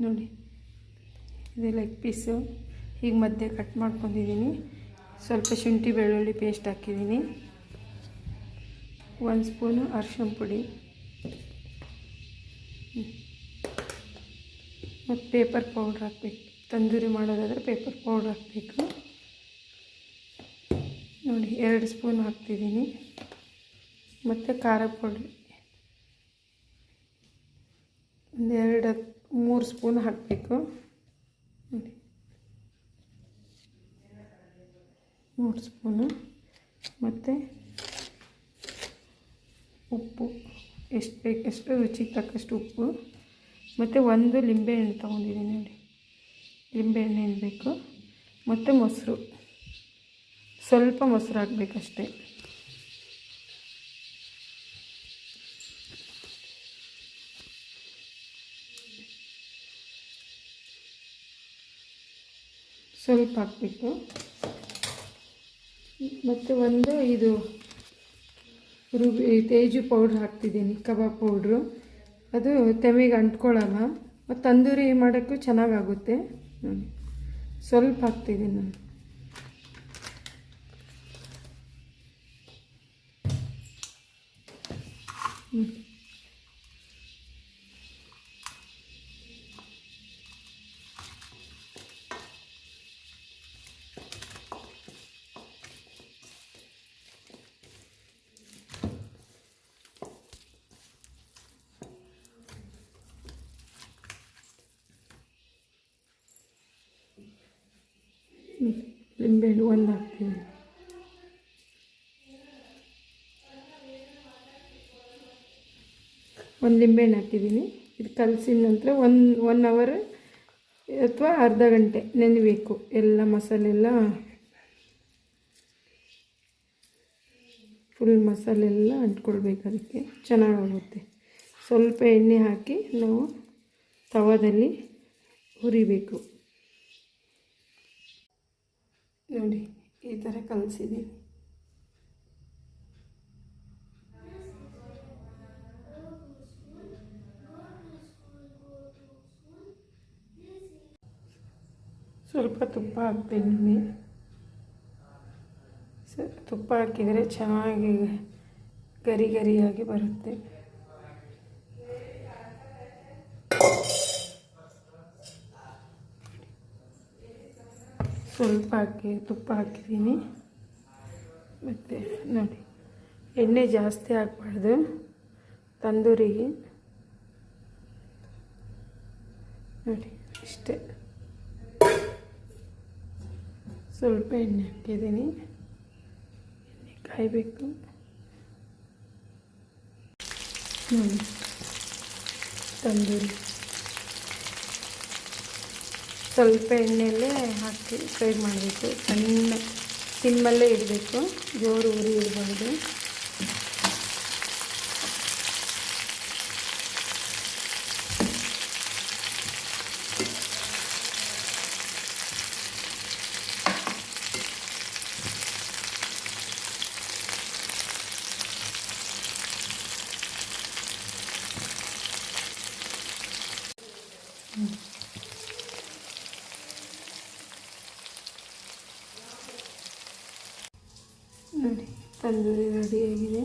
ನೋಡಿ, ಇದು leg piece ಹೀಗೆ ಮಧ್ಯೆ ಕಟ್ ಮಾಡ್ಕೊಂಡಿದ್ದೀನಿ. ಸ್ವಲ್ಪ ಶುಂಠಿ ಬೆಳ್ಳುಳ್ಳಿ ಪೇಸ್ಟ್ ಹಾಕಿದ್ದೀನಿ. 1 ಸ್ಪೂನು ಅರಿಶಿನ ಪುಡಿ ಮತ್ತು ಪೇಪರ್ ಪೌಡ್ರ್ ಹಾಕಬೇಕು. ತಂದೂರಿ ಮಾಡೋದಾದರೆ ಪೇಪರ್ ಪೌಡ್ರ್ ಹಾಕಬೇಕು. ನೋಡಿ 2 ಸ್ಪೂನ್ ಹಾಕ್ತಿದ್ದೀನಿ. ಮತ್ತು ಖಾರ ಪುಡಿ 3 ಸ್ಪೂನ್ ಹಾಕಬೇಕು. ನೋಡಿ 3 ಸ್ಪೂನು. ಮತ್ತು ಉಪ್ಪು ಎಷ್ಟು ಬೇಕಷ್ಟು, ರುಚಿಗೆ ತಕ್ಕಷ್ಟು ಉಪ್ಪು. ಮತ್ತು 1 ಲಿಂಬೆಹಣ್ಣು ತೊಗೊಂಡಿದ್ದೀನಿ. ನೋಡಿ, ಲಿಂಬೆಹಣ್ಣು ಹಿಂಡಬೇಕು. ಮತ್ತು ಮೊಸರು, ಸ್ವಲ್ಪ ಮೊಸರು ಹಾಕಬೇಕಷ್ಟೆ. ಸ್ವಲ್ಪ ಹಾಕಬೇಕು. ಮತ್ತು ಇದು ತೇಜು ಪೌಡ್ರ್ ಹಾಕ್ತಿದ್ದೀನಿ, ಕಬಾಬ್ ಪೌಡ್ರು. ಅದು ತೆಮೆಗೆ ಅಂಟ್ಕೊಳ್ಳಲ್ಲ ಮತ್ತು ತಂದೂರಿ ಮಾಡೋಕ್ಕೂ ಚೆನ್ನಾಗಾಗುತ್ತೆ. ನೋಡಿ ಸ್ವಲ್ಪ ಹಾಕ್ತಿದ್ದೀನಿ ನಾನು. ಲಿಂಬೆಹಣ್ಣು 1 ಹಾಕ್ತೀನಿ. ಒಂದು ಲಿಂಬೆಹಣ್ಣು ಹಾಕಿದ್ದೀನಿ. ಇದು ಕಲಸಿದ ನಂತರ 1 ಅವರ್ ಅಥವಾ ಅರ್ಧ ಗಂಟೆ ನೆನೆಬೇಕು. ಎಲ್ಲ ಮಸಾಲೆ ಫುಲ್ ಮಸಾಲೆ ಅಂಟ್ಕೊಳ್ಬೇಕು. ಅದಕ್ಕೆ ಚೆನ್ನಾಗಾಗುತ್ತೆ. ಸ್ವಲ್ಪ ಎಣ್ಣೆ ಹಾಕಿ ನಾವು ತವಾದಲ್ಲಿ ಹುರಿಬೇಕು. ನೋಡಿ ಈ ಥರ ಕಲಸಿದ್ದೀನಿ. ಸ್ವಲ್ಪ ತುಪ್ಪ ಹಾಕ್ತೀನಿ. ತುಪ್ಪ ಹಾಕಿದರೆ ಚೆನ್ನಾಗಿ ಗರಿಯಾಗಿ ಬರುತ್ತೆ. ಸ್ವಲ್ಪ ತುಪ್ಪ ಹಾಕಿದ್ದೀನಿ. ಮತ್ತು ನೋಡಿ, ಎಣ್ಣೆ ಜಾಸ್ತಿ ಹಾಕಬಾರ್ದು ತಂದೂರಿಗೆ. ನೋಡಿ ಇಷ್ಟೇ, ಸ್ವಲ್ಪ ಎಣ್ಣೆ ಹಾಕಿದ್ದೀನಿ. ಎಣ್ಣೆ ಕಾಯಬೇಕು. ನೋಡಿ ತಂದೂರಿ ಸ್ವಲ್ಪ ಎಣ್ಣೆಯಲ್ಲೇ ಹಾಕಿ ಫ್ರೈ ಮಾಡಬೇಕು. ಸಣ್ಣ ಸಿಮ್ಮಲ್ಲೇ ಇಡಬೇಕು, ಜೋರು ಉರಿ ಇಡಬಾರ್ದು. ನೋಡಿ ತಂದೂರಿ ರೆಡಿಯಾಗಿದೆ.